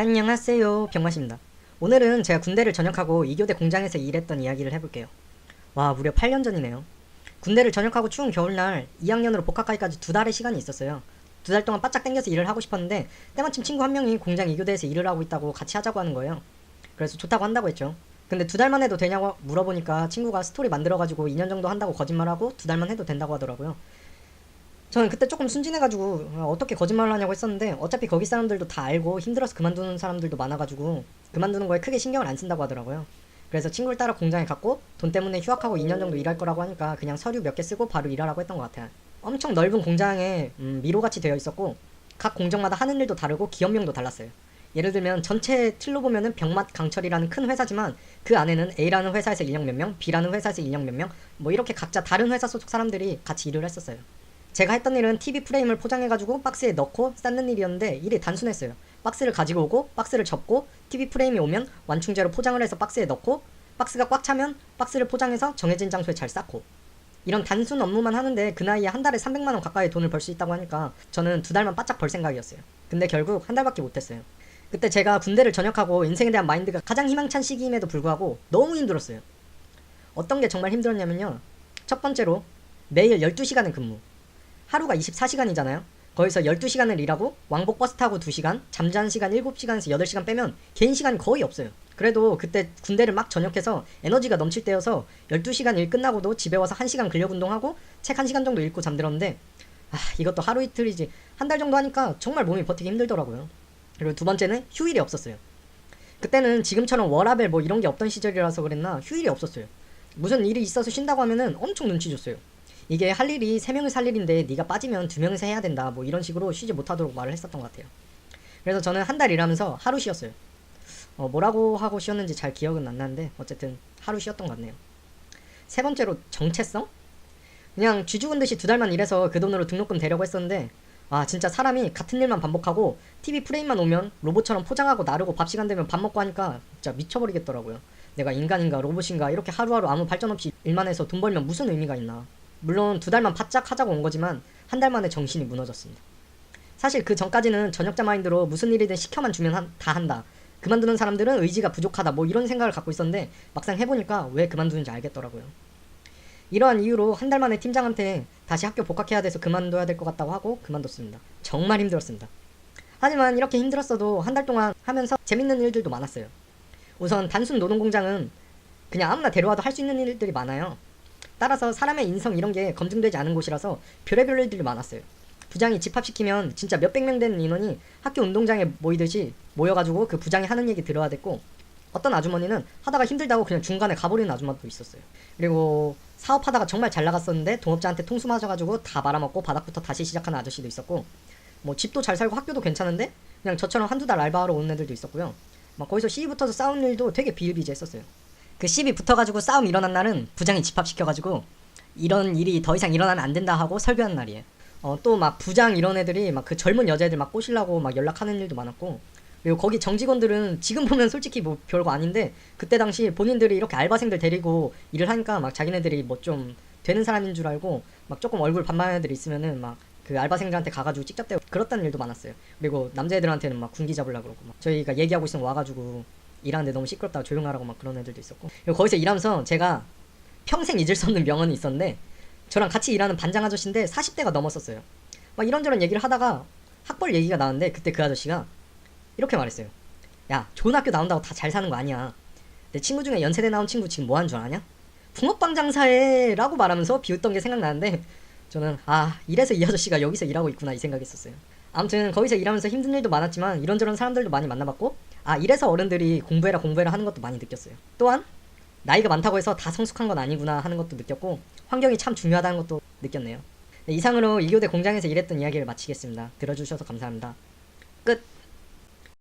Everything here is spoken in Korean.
안녕하세요, 병맛입니다. 오늘은 제가 군대를 전역하고 2교대 공장에서 일했던 이야기를 해볼게요. 와, 무려 8년 전이네요. 군대를 전역하고 추운 겨울날 2학년으로 복학하기까지 2달의 시간이 있었어요. 2달 동안 바짝 땡겨서 일을 하고 싶었는데 때마침 친구 한 명이 공장 2교대에서 일을 하고 있다고 같이 하자고 하는 거예요. 그래서 좋다고 한다고 했죠. 근데 2달만 해도 되냐고 물어보니까 친구가 스토리 만들어가지고 2년 정도 한다고 거짓말하고 2달만 해도 된다고 하더라고요. 저는 그때 조금 순진해가지고 어떻게 거짓말을 하냐고 했었는데 어차피 거기 사람들도 다 알고 힘들어서 그만두는 사람들도 많아가지고 그만두는 거에 크게 신경을 안 쓴다고 하더라고요. 그래서 친구를 따라 공장에 갔고 돈 때문에 휴학하고 2년 정도 일할 거라고 하니까 그냥 서류 몇 개 쓰고 바로 일하라고 했던 것 같아요. 엄청 넓은 공장에 미로같이 되어 있었고 각 공정마다 하는 일도 다르고 기업명도 달랐어요. 예를 들면 전체 틀로 보면은 병맛 강철이라는 큰 회사지만 그 안에는 A라는 회사에서 인력 몇 명, B라는 회사에서 인력 몇 명, 뭐 이렇게 각자 다른 회사 소속 사람들이 같이 일을 했었어요. 제가 했던 일은 TV 프레임을 포장해가지고 박스에 넣고 쌓는 일이었는데 일이 단순했어요. 박스를 가지고 오고 박스를 접고 TV 프레임이 오면 완충제로 포장을 해서 박스에 넣고 박스가 꽉 차면 박스를 포장해서 정해진 장소에 잘 쌓고 이런 단순 업무만 하는데 그 나이에 한 달에 300만원 가까이 돈을 벌 수 있다고 하니까 저는 2달만 바짝 벌 생각이었어요. 근데 결국 한 달밖에 못했어요. 그때 제가 군대를 전역하고 인생에 대한 마인드가 가장 희망찬 시기임에도 불구하고 너무 힘들었어요. 어떤 게 정말 힘들었냐면요. 첫 번째로 매일 12시간의 근무. 하루가 24시간이잖아요. 거기서 12시간을 일하고 왕복 버스 타고 2시간, 잠자는 시간 7시간에서 8시간 빼면 개인 시간이 거의 없어요. 그래도 그때 군대를 막 전역해서 에너지가 넘칠 때여서 12시간 일 끝나고도 집에 와서 1시간 근력 운동하고 책 1시간 정도 읽고 잠들었는데 이것도 하루 이틀이지 한 달 정도 하니까 정말 몸이 버티기 힘들더라고요. 그리고 두 번째는 휴일이 없었어요. 그때는 지금처럼 워라벨 뭐 이런 게 없던 시절이라서 그랬나 휴일이 없었어요. 무슨 일이 있어서 쉰다고 하면은 엄청 눈치 줬어요. 이게 할 일이 3명이 살 일인데 네가 빠지면 2명이서 해야 된다 뭐 이런 식으로 쉬지 못하도록 말을 했었던 것 같아요. 그래서 저는 한 달 일하면서 하루 쉬었어요. 뭐라고 하고 쉬었는지 잘 기억은 안 나는데 어쨌든 하루 쉬었던 것 같네요. 세 번째로 정체성? 그냥 쥐 죽은 듯이 2달만 일해서 그 돈으로 등록금 대려고 했었는데 진짜 사람이 같은 일만 반복하고 TV 프레임만 오면 로봇처럼 포장하고 나르고 밥 시간 되면 밥 먹고 하니까 진짜 미쳐버리겠더라고요. 내가 인간인가 로봇인가 이렇게 하루하루 아무 발전 없이 일만 해서 돈 벌면 무슨 의미가 있나. 물론 2달만 바짝 하자고 온 거지만 한 달 만에 정신이 무너졌습니다. 사실 그 전까지는 전역자 마인드로 무슨 일이든 시켜만 주면 다 한다. 그만두는 사람들은 의지가 부족하다 뭐 이런 생각을 갖고 있었는데 막상 해보니까 왜 그만두는지 알겠더라고요. 이러한 이유로 한 달 만에 팀장한테 다시 학교 복학해야 돼서 그만둬야 될 것 같다고 하고 그만뒀습니다. 정말 힘들었습니다. 하지만 이렇게 힘들었어도 한 달 동안 하면서 재밌는 일들도 많았어요. 우선 단순 노동공장은 그냥 아무나 데려와도 할 수 있는 일들이 많아요. 따라서 사람의 인성 이런 게 검증되지 않은 곳이라서 별의별 일들이 많았어요. 부장이 집합시키면 진짜 몇백 명 되는 인원이 학교 운동장에 모이듯이 모여가지고 그 부장이 하는 얘기 들어야 됐고 어떤 아주머니는 하다가 힘들다고 그냥 중간에 가버리는 아줌마도 있었어요. 그리고 사업하다가 정말 잘 나갔었는데 동업자한테 통수 맞아가지고 다 말아먹고 바닥부터 다시 시작하는 아저씨도 있었고 뭐 집도 잘 살고 학교도 괜찮은데 그냥 저처럼 한두 달 알바하러 오는 애들도 있었고요. 막 거기서 시비 붙어서 싸우는 일도 되게 비일비재했었어요. 그 시비 붙어가지고 싸움 일어난 날은 부장이 집합시켜가지고 이런 일이 더 이상 일어나면 안 된다 하고 설교한 날이에요. 또 막 부장 이런 애들이 막 그 젊은 여자애들 막 꼬시려고 막 연락하는 일도 많았고 그리고 거기 정직원들은 지금 보면 솔직히 뭐 별거 아닌데 그때 당시 본인들이 이렇게 알바생들 데리고 일을 하니까 막 자기네들이 뭐 좀 되는 사람인 줄 알고 막 조금 얼굴 반반한 애들 있으면은 막 그 알바생들한테 가가지고 찍잡대고 그렇다는 일도 많았어요. 그리고 남자애들한테는 막 군기 잡으려고 그러고 막 저희가 얘기하고 있으면 와가지고 일하는데 너무 시끄럽다고 조용하라고 막 그런 애들도 있었고 그리고 거기서 일하면서 제가 평생 잊을 수 없는 명언이 있었는데 저랑 같이 일하는 반장 아저씨인데 40대가 넘었었어요. 막 이런저런 얘기를 하다가 학벌 얘기가 나왔는데 그때 그 아저씨가 이렇게 말했어요. 야, 좋은 학교 나온다고 다 잘 사는 거 아니야. 내 친구 중에 연세대 나온 친구 지금 뭐 하는 줄 아냐? 붕어빵 장사해 라고 말하면서 비웃던 게 생각나는데 저는 이래서 이 아저씨가 여기서 일하고 있구나 이 생각했었어요. 아무튼 거기서 일하면서 힘든 일도 많았지만 이런저런 사람들도 많이 만나봤고 이래서 어른들이 공부해라 하는 것도 많이 느꼈어요. 또한 나이가 많다고 해서 다 성숙한 건 아니구나 하는 것도 느꼈고 환경이 참 중요하다는 것도 느꼈네요. 이상으로 2교대 공장에서 일했던 이야기를 마치겠습니다. 들어주셔서 감사합니다. 끝!